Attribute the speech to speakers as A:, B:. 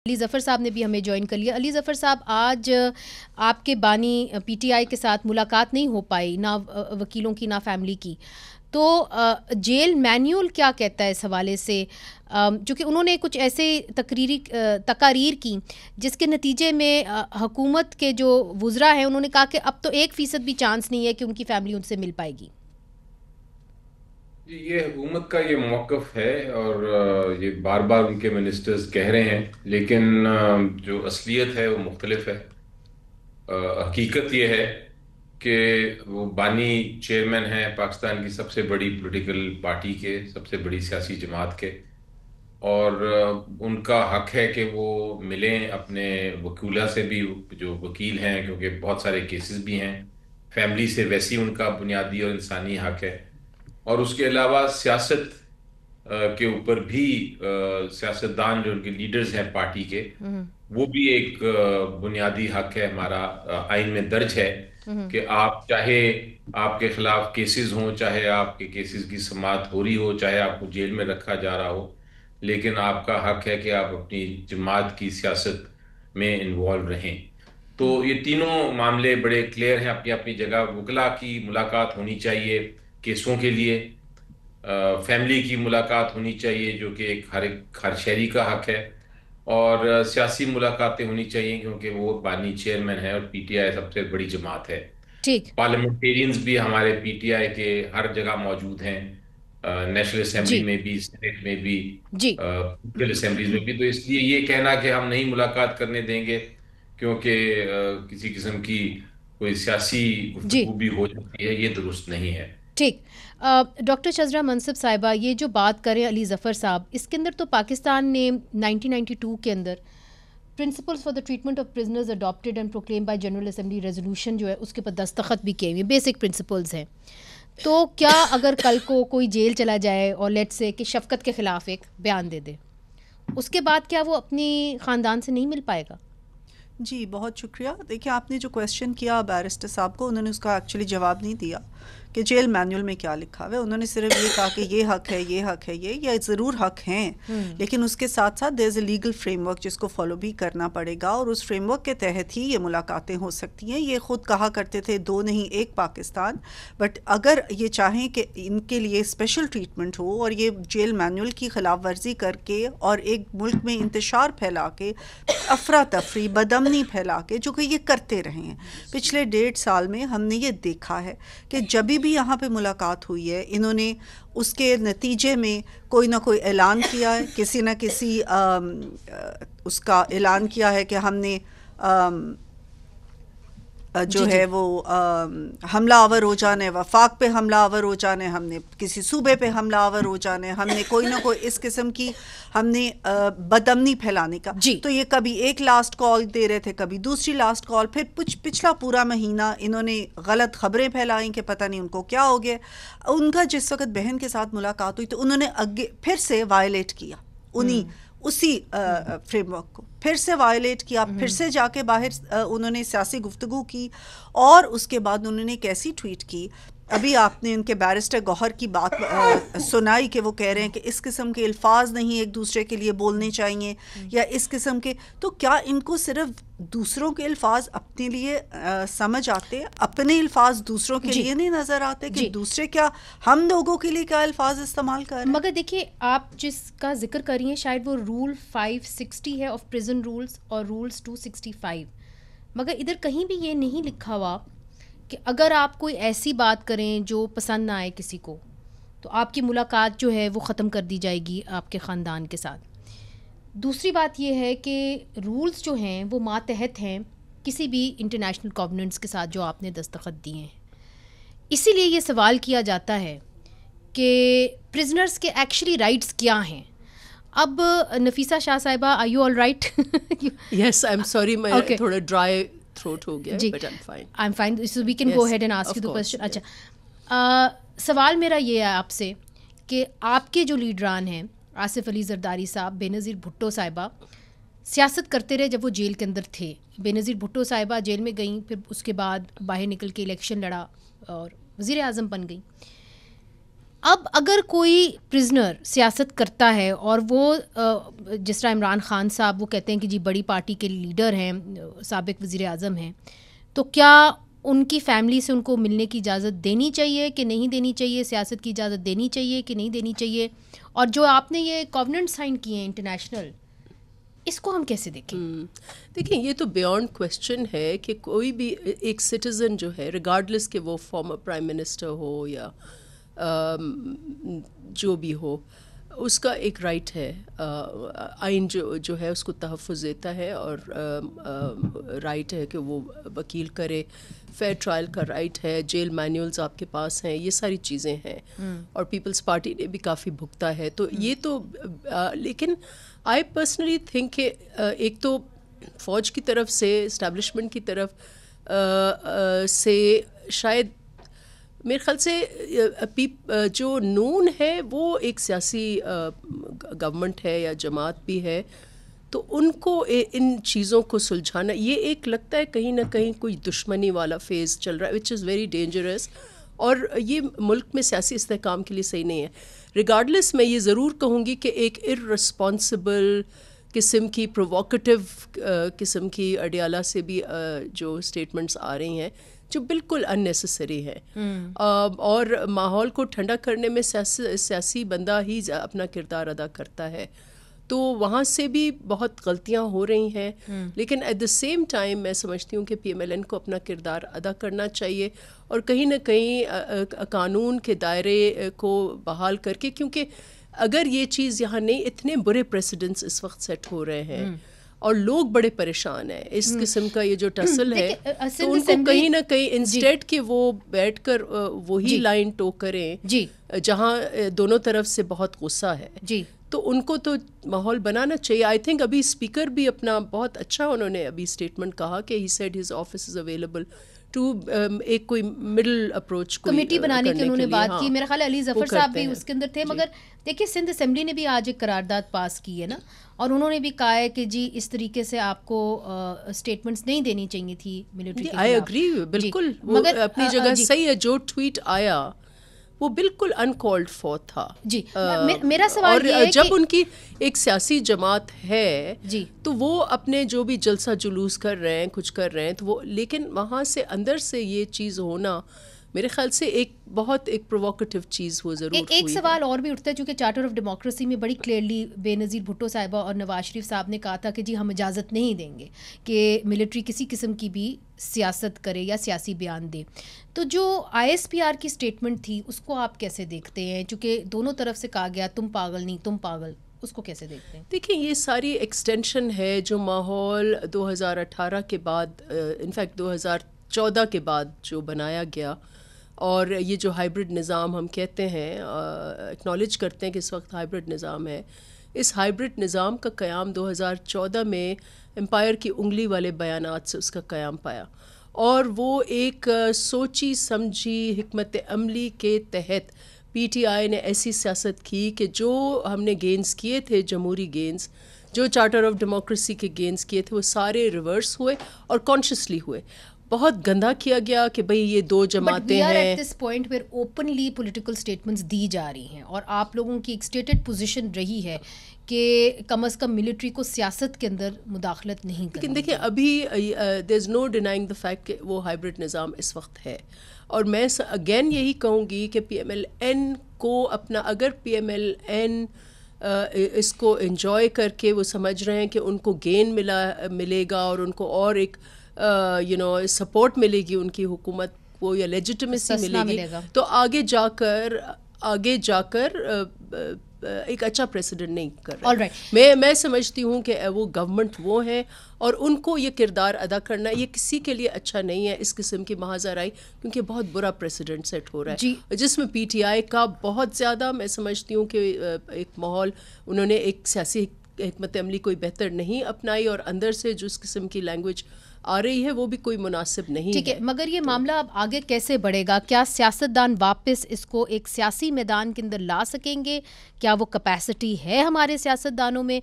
A: علی ظفر صاحب نے بھی ہمیں جوائن کر لیا. علی ظفر صاحب, آج آپ کے بانی پی ٹی آئی کے ساتھ ملاقات نہیں ہو پائی, نہ وکیلوں کی نہ فیملی کی, تو جیل مینیول کیا کہتا ہے اس حوالے سے, چونکہ انہوں نے کچھ ایسے تقاریر کی جس کے نتیجے میں حکومت کے جو وزراء ہیں انہوں نے کہا کہ اب تو 1% بھی چانس نہیں ہے کہ ان کی فیملی ان سے مل پائے گی.
B: یہ حکومت کا یہ موقف ہے اور یہ بار بار ان کے منسٹرز کہہ رہے ہیں، لیکن جو اصلیت ہے وہ مختلف ہے. حقیقت یہ ہے کہ وہ بانی چیئرمین ہیں پاکستان کی سب سے بڑی پولیٹیکل پارٹی کے، سب سے بڑی سیاسی جماعت کے، اور ان کا حق ہے کہ وہ ملیں اپنے وکلا سے بھی، جو وکیل ہیں، کیونکہ بہت سارے کیسز بھی ہیں. فیملی سے ویسی ان کا بنیادی اور انسانی حق ہے. اور اس کے علاوہ سیاست کے اوپر بھی سیاستدان جو ان کے لیڈرز ہیں پارٹی کے، وہ بھی ایک بنیادی حق ہے ہمارا، آئین میں درج ہے کہ آپ چاہے آپ کے خلاف کیسز ہوں، چاہے آپ کے کیسز کی سماعت ہو رہی ہو، چاہے آپ کو جیل میں رکھا جا رہا ہو، لیکن آپ کا حق ہے کہ آپ اپنی جماعت کی سیاست میں انوالو رہیں. تو یہ تینوں معاملے بڑے کلیئر ہیں اپنی اپنی جگہ. وکلا کی ملاقات ہونی چاہیے کیسوں کے لیے، فیملی کی ملاقات ہونی چاہیے جو کہ ہر شہری کا حق ہے، اور سیاسی ملاقاتیں ہونی چاہیے کیونکہ وہ بانی چیئرمین ہے اور پی ٹی آئی سب سے بڑی جماعت ہے.
A: ٹھیک.
B: پارلیمنٹیرینز بھی ہمارے پی ٹی آئی کے ہر جگہ موجود ہیں، نیشنل اسمبلی
A: جی
B: میں بھی، سینیٹ میں بھی،
A: جی
B: پولیٹیکل اسمبلیز میں بھی. تو اس لیے یہ کہنا کہ ہم نہیں ملاقات کرنے دیں گے کیونکہ کسی قسم کی کوئی سیاسی
A: جی
B: گفتگو بھی ہو جاتی ہے، یہ درست نہیں ہے.
A: ٹھیک. ڈاکٹر شذرا منصب صاحبہ, یہ جو بات کریں علی ظفر صاحب, اس کے اندر تو پاکستان نے 1992 کے اندر principles for the treatment of prisoners adopted and proclaim by general assembly resolution جو ہے اس کے پر دستخط بھی کیے ہوئے, بیسک پرنسپلز ہیں. تو کیا اگر کل کو کوئی جیل چلا جائے اور لیٹ سے کہ شفقت کے خلاف ایک بیان دے دے, اس کے بعد کیا وہ اپنی خاندان سے نہیں مل پائے گا؟
C: جی بہت شکریہ. دیکھیے آپ نے جو کویشچن کیا بیرسٹر صاحب کو، انہوں نے اس کا ایکچولی جواب نہیں دیا کہ جیل مینول میں کیا لکھا ہوا ہے. انہوں نے صرف یہ کہا کہ یہ حق ہے، یہ حق ہے، یہ ضرور حق ہیں، لیکن اس کے ساتھ ساتھ دیر از اے لیگل فریم ورک جس کو فالو بھی کرنا پڑے گا، اور اس فریم ورک کے تحت ہی یہ ملاقاتیں ہو سکتی ہیں. یہ خود کہا کرتے تھے 2 نہیں 1 پاکستان، بٹ اگر یہ چاہیں کہ ان کے لیے اسپیشل ٹریٹمنٹ ہو اور یہ جیل مینول کی خلاف ورزی کر کے اور ایک ملک میں انتشار پھیلا کے، افراتفری، بدامنی پھیلا کے، جو کہ یہ کرتے رہے ہیں پچھلے 1.5 سال میں، ہم نے یہ دیکھا ہے کہ جبھی بھی یہاں پہ ملاقات ہوئی ہے انہوں نے اس کے نتیجے میں کوئی نہ کوئی اعلان کیا ہے، کسی نہ کسی اس کا اعلان کیا ہے کہ ہم نے جو ہے وہ حملہ آور ہو جانے، وفاق پہ حملہ آور ہو جانے، ہم نے کسی صوبے پہ حملہ آور ہو جانے، ہم نے کوئی نہ کوئی اس قسم کی ہم نے بدامنی پھیلانے کا. تو یہ کبھی ایک لاسٹ کال دے رہے تھے، کبھی دوسری لاسٹ کال، پھر پچھلا پورا مہینہ انہوں نے غلط خبریں پھیلائیں کہ پتہ نہیں ان کو کیا ہو گیا. ان کا جس وقت بہن کے ساتھ ملاقات ہوئی تو انہوں نے پھر سے وائلیٹ کیا اسی فریم ورک کو، پھر سے وائلیٹ کیا، پھر سے جا کے باہر انہوں نے سیاسی گفتگو کی، اور اس کے بعد انہوں نے کیسی ٹویٹ کی. ابھی آپ نے ان کے بیرسٹر گوہر کی بات سنائی کہ وہ کہہ رہے ہیں کہ اس قسم کے الفاظ نہیں ایک دوسرے کے لیے بولنے چاہیے، یا اس قسم کے. تو کیا ان کو صرف دوسروں کے الفاظ اپنے لیے سمجھ آتے، اپنے الفاظ دوسروں کے لیے نہیں نظر آتے کہ دوسرے کیا ہم لوگوں کے لیے کیا الفاظ استعمال کر رہے ہیں؟
A: مگر دیکھیے آپ جس کا ذکر کر رہی ہیں شاید وہ رول 560 ہے آف پرزن رولز اور رولز 265، مگر ادھر کہیں بھی یہ نہیں لکھا ہوا کہ اگر آپ کوئی ایسی بات کریں جو پسند نہ آئے کسی کو تو آپ کی ملاقات جو ہے وہ ختم کر دی جائے گی آپ کے خاندان کے ساتھ. دوسری بات یہ ہے کہ رولز جو ہیں وہ ماتحت ہیں کسی بھی انٹرنیشنل کووننٹس کے ساتھ جو آپ نے دستخط دیے ہیں. اسی لیے یہ سوال کیا جاتا ہے کہ پرزنرز کے ایکچولی رائٹس کیا ہیں. اب نفیسہ شاہ صاحبہ are you all right?
D: Yes I am sorry میں تھوڑا ڈرائی تھروٹ ہو گیا، but I am fine
A: so we can go head and ask you the question. اچھا، سوال میرا یہ ہے آپ سے کہ آپ کے جو لیڈران ہیں آصف علی زرداری صاحب، بے نظیر بھٹو صاحبہ، سیاست کرتے رہے جب وہ جیل کے اندر تھے. بے نظیر بھٹو صاحبہ جیل میں گئیں، پھر اس کے بعد باہر نکل کے الیکشن لڑا اور وزیر اعظم بن گئیں. اب اگر کوئی پرزنر سیاست کرتا ہے اور وہ جس طرح عمران خان صاحب وہ کہتے ہیں کہ جی بڑی پارٹی کے لیڈر ہیں, سابق وزیر اعظم ہیں, تو کیا ان کی فیملی سے ان کو ملنے کی اجازت دینی چاہیے کہ نہیں دینی چاہیے, سیاست کی اجازت دینی چاہیے کہ نہیں دینی چاہیے؟ اور جو آپ نے یہ کووننٹ سائن کیے ہیں انٹرنیشنل, اس کو ہم کیسے دیکھیں؟
D: دیکھیں یہ تو بیانڈ کویسچن ہے کہ کوئی بھی ایک سٹیزن جو ہے ریگارڈلیس کہ وہ فارمر پرائم منسٹر ہو یا جو بھی ہو, اس کا ایک رائٹ ہے, آئین جو ہے اس کو تحفظ دیتا ہے, اور رائٹ ہے کہ وہ وکیل کرے, فیئر ٹرائل کا رائٹ ہے, جیل مینولز آپ کے پاس ہیں, یہ ساری چیزیں ہیں, اور پیپلز پارٹی نے بھی کافی بھگتا ہے. تو یہ تو لیکن آئی پرسنلی تھنک کہ ایک تو فوج کی طرف سے, اسٹیبلشمنٹ کی طرف سے شاید میرے خیال سے جو نون ہے وہ ایک سیاسی گورنمنٹ ہے یا جماعت بھی ہے, تو ان کو ان چیزوں کو سلجھانا, یہ ایک لگتا ہے کہیں نہ کہیں کوئی دشمنی والا فیز چل رہا ہے, وچ از ویری ڈینجرس, اور یہ ملک میں سیاسی استحکام کے لیے صحیح نہیں ہے. ریگارڈلیس میں یہ ضرور کہوں گی کہ ایک ارسپانسبل قسم کی پرووکیٹو قسم کی اڈیالہ سے بھی جو اسٹیٹمنٹس آ رہی ہیں جو بالکل اننیسیسری ہے, اور ماحول کو ٹھنڈا کرنے میں سیاسی بندہ ہی اپنا کردار ادا کرتا ہے, تو وہاں سے بھی بہت غلطیاں ہو رہی ہیں. لیکن ایٹ دا سیم ٹائم میں سمجھتی ہوں کہ پی ایم ایل این کو اپنا کردار ادا کرنا چاہیے, اور کہیں نہ کہیں قانون کے دائرے کو بحال کر کے, کیونکہ اگر یہ چیز یہاں نہیں, اتنے برے پریسیڈنٹس اس وقت سیٹ ہو رہے ہیں اور لوگ بڑے پریشان ہیں اس قسم کا یہ جو ٹسل ہے, تو ان کو کہیں نہ کہیں انسٹیٹ کہ وہ بیٹھ کر وہی لائن ٹو کریں جہاں دونوں طرف سے بہت غصہ ہے, تو ان کو تو ماحول بنانا چاہیے. آئی تھنک ابھی اسپیکر بھی اپنا بہت اچھا انہوں نے ابھی اسٹیٹمنٹ کہا کہ he said his office is available to ایک کوئی مڈل اپروچ
A: کمیٹی بنانے کی انہوں نے بات کی. میرا خیال ہے علی ظفر صاحب بھی اس کے اندر تھے, مگر دیکھیے سندھ اسمبلی نے بھی آج ایک قرارداد پاس کی ہے نا, اور انہوں نے بھی کہا ہے کہ جی اس طریقے سے آپ کو اسٹیٹمنٹس نہیں دینی چاہیے تھی ملٹری کے.
D: آئی اگری بالکل, مگر اپنی جگہ صحیح ہے. جو ٹویٹ آیا وہ بالکل انکالڈ فور تھا.
A: جی میرا سوال یہ ہے کہ
D: جب ان کی ایک سیاسی جماعت ہے تو وہ اپنے جو بھی جلسہ جلوس کر رہے ہیں, کچھ کر رہے ہیں, تو وہ, لیکن وہاں سے اندر سے یہ چیز ہونا میرے خیال سے ایک بہت ایک پرووکیٹو چیز وہ ضرور ہوئی.
A: ایک سوال اور بھی اٹھتا ہے, چونکہ چارٹر آف ڈیموکریسی میں بڑی کلیئرلی بے نظیر بھٹو صاحبہ اور نواز شریف صاحب نے کہا تھا کہ جی ہم اجازت نہیں دیں گے کہ ملٹری کسی قسم کی بھی سیاست کرے یا سیاسی بیان دے. تو جو آئی ایس پی آر کی اسٹیٹمنٹ تھی اس کو آپ کیسے دیکھتے ہیں, چونکہ دونوں طرف سے کہا گیا تم پاگل نہیں تم پاگل, اس کو کیسے دیکھتے ہیں؟
D: دیکھیں یہ ساری ایکسٹینشن ہے جو ماحول 2018 کے بعد, انفیکٹ 2014 کے بعد جو بنایا گیا, اور یہ جو ہائیبرڈ نظام ہم کہتے ہیں, اکنالج کرتے ہیں کہ اس وقت ہائیبرڈ نظام ہے, اس ہائیبرڈ نظام کا قیام 2014 میں امپائر کی انگلی والے بیانات سے اس کا قیام پایا, اور وہ ایک سوچی سمجھی حکمت عملی کے تحت پی ٹی آئی نے ایسی سیاست کی کہ جو ہم نے گینز کیے تھے, جمہوری گینز, جو چارٹر آف ڈیموکریسی کے گینز کیے تھے, وہ سارے ریورس ہوئے اور کانشیسلی ہوئے. بہت گندا کیا گیا کہ بھئی یہ دو جماعتیں ہیں.
A: But we are at this point where openly political statements دی جا رہی ہیں, اور آپ لوگوں کی ایک اسٹیٹڈ پوزیشن رہی ہے کہ کم از کم ملٹری کو سیاست کے اندر مداخلت نہیں کرنی.
D: لیکن دیکھیں ابھی دیر از نو ڈینائنگ دا فیکٹ کہ وہ ہائیبرڈ نظام اس وقت ہے, اور میں اگین یہی کہوں گی کہ پی ایم ایل این کو اپنا, اگر پی ایم ایل این اس کو انجوائے کر کے وہ سمجھ رہے ہیں کہ ان کو گین ملے گا اور ان کو اور ایک سپورٹ ملے گی ان کی حکومت کو, یا لیجیٹمیسی ملے گی, تو آگے جا کر ایک اچھا پریسیڈنٹ نہیں کر رہا. میں سمجھتی ہوں کہ وہ گورنمنٹ وہ ہیں اور ان کو یہ کردار ادا کرنا یہ کسی کے لیے اچھا نہیں ہے اس قسم کی مہاجرائی, کیونکہ بہت برا پریسیڈنٹ سیٹ ہو رہا ہے جس میں پی ٹی آئی کا بہت زیادہ, میں سمجھتی ہوں کہ ایک ماحول انہوں نے ایک سیاسی حکمت عملی کوئی بہتر نہیں اپنائی, اور اندر سے جو اس قسم کی لینگویج آ رہی ہے وہ بھی کوئی مناسب نہیں.
A: ٹھیک ہے, مگر یہ معاملہ اب آگے کیسے بڑھے گا؟ کیا سیاستدان واپس اس کو ایک سیاسی میدان کے اندر لا سکیں گے؟ کیا وہ کیپیسٹی ہے ہمارے سیاستدانوں میں؟